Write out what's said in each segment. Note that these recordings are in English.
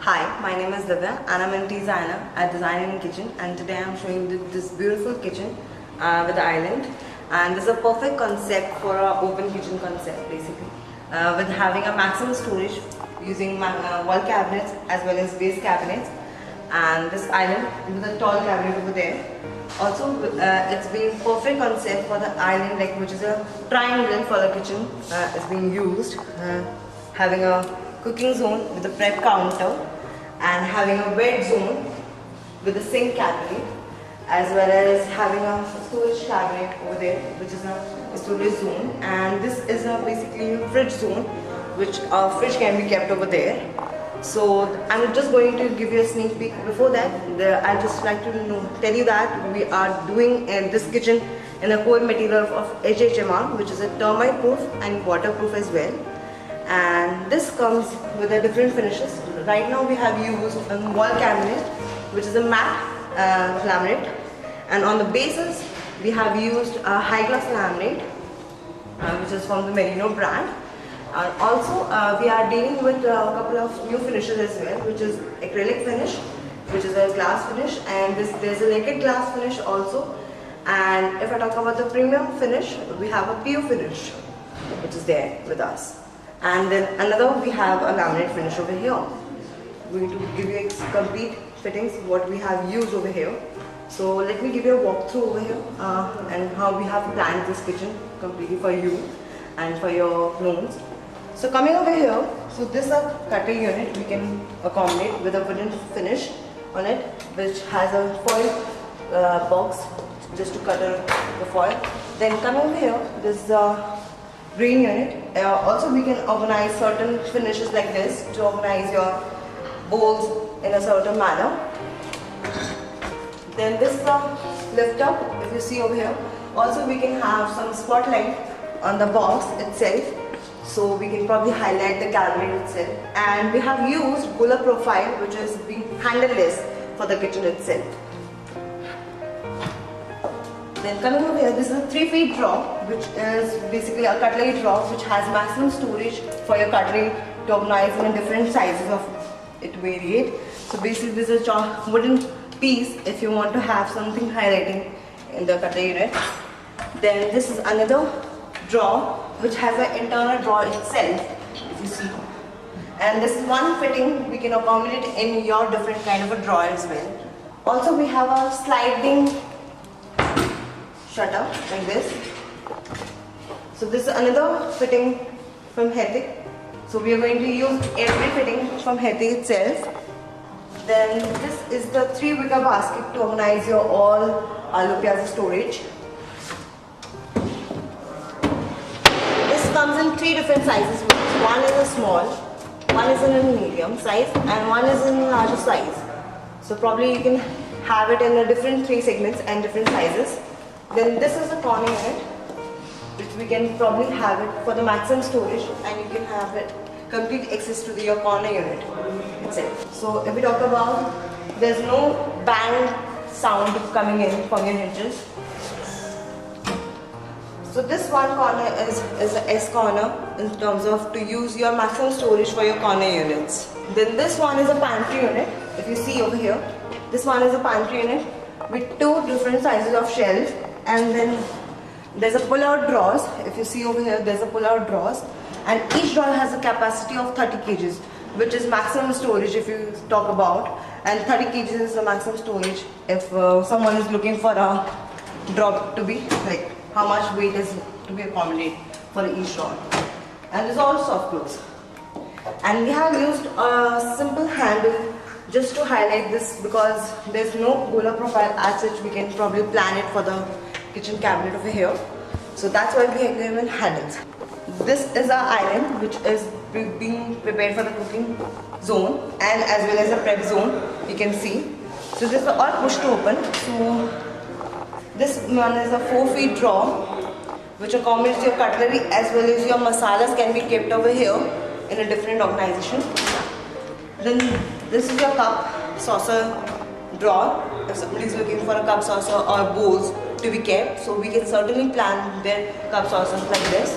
Hi, my name is Divya and I'm a designer at Design in Kitchen, and today I'm showing you this beautiful kitchen with the island, and this is a perfect concept for our open kitchen concept basically, with having a maximum storage using wall cabinets as well as base cabinets, and this island with a tall cabinet over there. Also it's been perfect concept for the island, like which is a triangle for the kitchen is being used, having a cooking zone with a prep counter and having a wet zone with a sink cabinet, as well as having a storage cabinet over there which is a storage zone, and this is a basically a fridge zone which a fridge can be kept over there. So I'm just going to give you a sneak peek. Before that, I just like to tell you that we are doing this kitchen in a core material of HHMR, which is a termite proof and waterproof as well. And this comes with a different finishes. Right now we have used a wall cabinet which is a matte laminate, and on the bases we have used a high gloss laminate which is from the Merino brand. And also we are dealing with a couple of new finishes as well, which is acrylic finish, which is a glass finish, and there's a naked glass finish also. And if I talk about the premium finish, we have a PU finish which is there with us. And then another, we have a laminate finish over here. We're going to give you complete fittings what we have used over here. So let me give you a walkthrough over here and how we have planned this kitchen completely for you and for your clones. So coming over here, so this is a cutlery unit we can accommodate with a wooden finish on it, which has a foil box just to cut the foil. Then coming over here, this is a green unit. Also we can organize certain finishes like this to organize your bowls in a certain manner. Then this is a lift up, if you see over here. Also we can have some spotlight on the box itself, so we can probably highlight the cabinet itself. And we have used Modular profile, which is being handleless for the kitchen itself. Then coming over here, this is a 3-feet drawer, which is basically a cutlery drawer which has maximum storage for your cutlery to organize in different sizes of it variate. So basically this is a wooden piece if you want to have something highlighting in the cutlery unit. Then this is another drawer which has an internal drawer itself, if you see. And this is one fitting we can accommodate in your different kind of a drawer as well. Also we have a sliding shutter like this. So this is another fitting from Hethic. So we are going to use every fitting from Hethic itself. Then this is the 3-wicker basket to organize your all aloo pyaz storage. This comes in 3 different sizes. One is a small, one is in a medium size, and one is in a larger size. So probably you can have it in a different 3 segments and different sizes. Then this is a corner unit, which we can probably have it for the maximum storage, and you can have it complete access to your corner unit itself. So if we talk about, there's no bang sound coming in from your hinges. So this one corner is an S corner in terms of to use your maximum storage for your corner units. Then this one is a pantry unit. If you see over here, this one is a pantry unit with 2 different sizes of shelves. And then there's a pull-out drawers. If you see over here, there's a pull-out drawers, and each drawer has a capacity of 30 kgs, which is maximum storage if you talk about. And 30 kgs is the maximum storage if someone is looking for a drawer to be like how much weight is to be accommodated for each drawer. And there's all soft close. And we have used a simple handle just to highlight this because there's no Modular profile as such. We can probably plan it for the kitchen cabinet over here. So that's why we have given handles. This is our island which is being prepared for the cooking zone and as well as a prep zone, you can see. So this is all push to open. So this one is a 4-feet drawer which accommodates your cutlery as well as your masalas can be kept over here in a different organization. Then this is your cup saucer drawer if somebody is looking for a cup saucer or bowls to be kept, so we can certainly plan their cup saucers like this.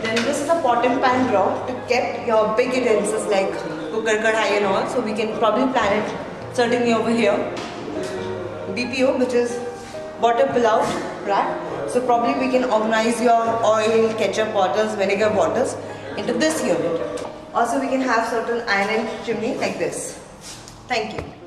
Then this is a pot and pan drawer to keep your big utensils like cooker, kadhai and all. So we can probably plan it certainly over here. BPO, which is butter pullout rack. So probably we can organize your oil, ketchup bottles, vinegar bottles into this unit. Also we can have certain island chimney like this. Thank you.